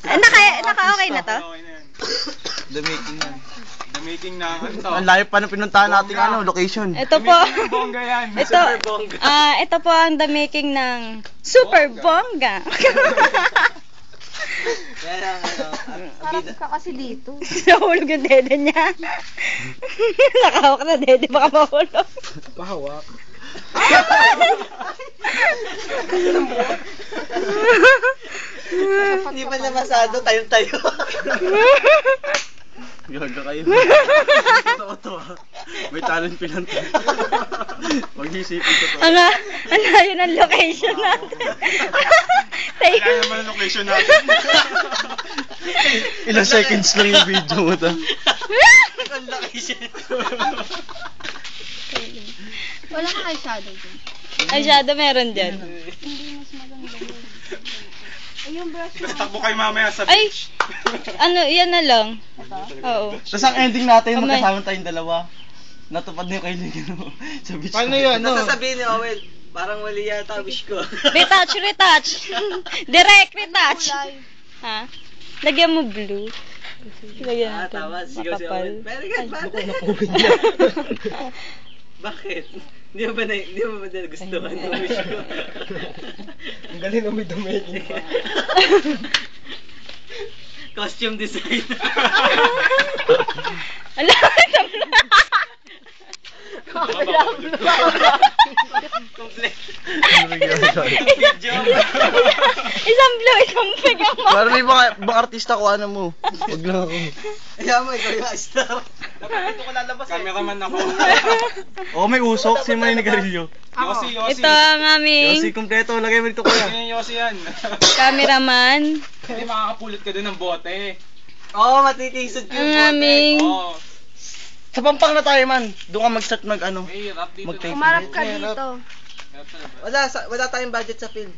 Naka-okay na to? Okay na yan. The making na. The making na ano to? Ang layo pa ng pinuntahan nating location. Ito po. Bongga yan. Ito po ang the making ng Super Bongga. Harap ka kasi dito. Nahulog yung dede niya. Nakahawak na dede, baka mahulog. Pahawak. Hindi pa na masado, tayo-tayo. Gaga kayo. Totoo to ha. May talent pinanta. Mag-isipin ko to. Ang layo ng location natin. Kaya naman ang location natin. Ilang seconds lang yung video mo to. Ang location. Wala ka eyeshadow dun. Eyeshadow meron dyan. Hindi mas maganda yun. Ay, yung brush mo. Takbo kayo mamaya sa Ay! beach. Yan na lang. Oo. Tapos ang ending natin, Kamay. magkasama tayong dalawa. Natupad na yung kailangan mo sa beach. Paano yun? Ano No? sasabihin ni Owen? Parang mali yata wish ko. Retouch. Direct retouch. Ha? Lagyan mo blue. Lagyan natin. Tama. Sigaw si Makapal. Owen. Very good, pate. Bakit? Hindi mo ba nagustuhan yung wish ko? Ang galing na may dumating pa. Costume design. Ala, Complete. isang blue, isang pink ang Para may bang artista ko, ano mo. Huwag lang ako. Kaya mo, ikaw yung star. Ito ko lalabas Cameraman ako. Oo, may usok. Sino man yung nagarilyo? Yossi. Ito ang aming Yossi, kompleto. Lagay mo dito kuya. Yan yung Yossi yan. cameraman. Hindi makakapulot ka dun ng bote. Oo, matitisod ko Ang yung bote. aming Oo. Sa Pampang na tayo man. Doon ka mag-start mag-ano. May rap dito. Mag-take. Umarap ka dito. Rap talaga. Wala tayong budget sa film.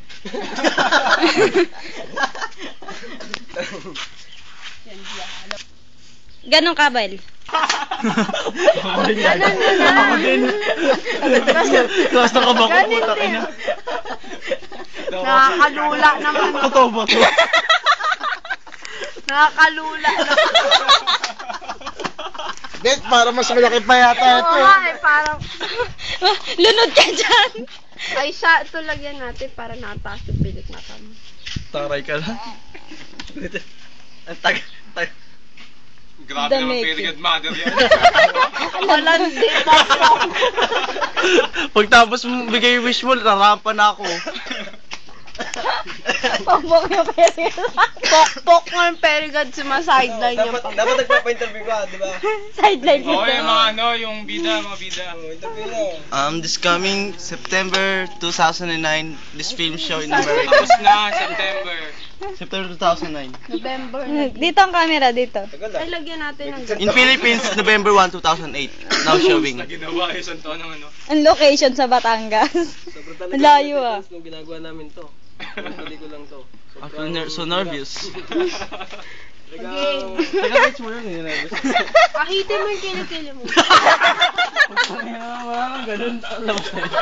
ganong kabal. Ganun na. Ako din. Class na kabako puta ka niya. Nakakalula naman. Totoo ba to? Nakakalula naman. Bet, para mas malaki pa yata ito. Oo nga eh, parang... Lunod ka dyan. Ay, ito lagyan natin para nataas yung pilik mata mo. Taray ka lang. Ang tag... Grabe The naman making. very good mother yan. Malandi. Pagtapos mo bigay yung wish mo, rarampa na ako. Pambok yung pera. Pok-pok nga yung perigad sumasideline yung pang... Dapat nagpapa-interview ka, di ba? Sideline Oo, mo. yung mga yung bida, mga bida. Interview na. This coming September 2009, this film show in America. Tapos na, September. September 2009. November. Dito ang camera, dito. Tagal Ay, lagyan natin ng... In Philippines, November 1, 2008. Now showing. Na ginawa yung santo ng ano. Ang location sa Batangas. Sobrang Ang layo ah. nung ginagawa namin to. Pili ko lang to. I feel so nervous. Again. Taga-pitch mo yun, nervous. Pahitin mo yung kilikili mo. Wala nang ganun. Labas na yun.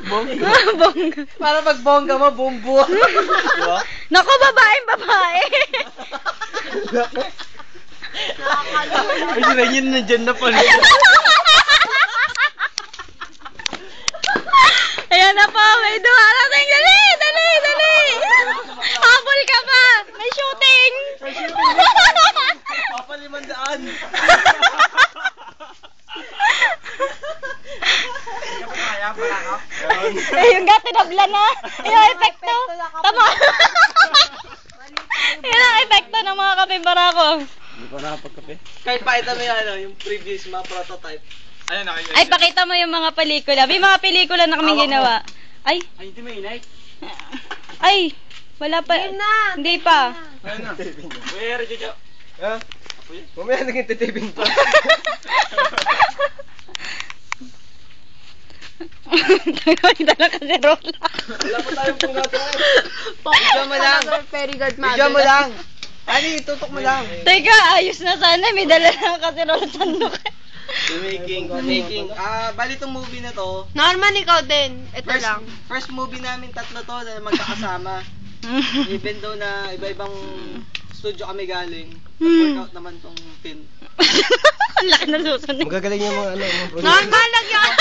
Bongga. Bongga. Para pag bongga mo, bumbu. Diba? Naku, babaeng babae. Ay, sila yun nandyan na pala. Ayan na po, may dumarating. Dali. Habol ka pa. May shooting. Papalimandaan. Yung gati nabla na. Yung epekto. Tama. Yun ang epekto ng mga kapibara ko. Hindi ko nakapagkape. Kahit pakita mo yung yung previous mga prototype. Ayun, nakikita. Ay, pakita mo yung mga pelikula. May mga pelikula na kami ginawa. Ay, Ay, hindi may inay. ay, wala pa. Hindi pa. Ayun na. Where, Jojo? Ha? Mamaya naging titibing pa. Kita na kasi rola. Wala pa tayong punggato ngayon. Video mo lang. Perigard mother. Video mo lang. Ani, tutok mo lang. Teka, ayos na sana. May dala lang kasi rola sandok. Making. Bali tong movie na to. Norman, ikaw din. Ito lang. First movie namin tatlo to na magkakasama. Even though na iba-ibang studio kami galing. Workout naman tong film. Ang laki na susunod. Magagaling yung mga ano. Norman, lagyan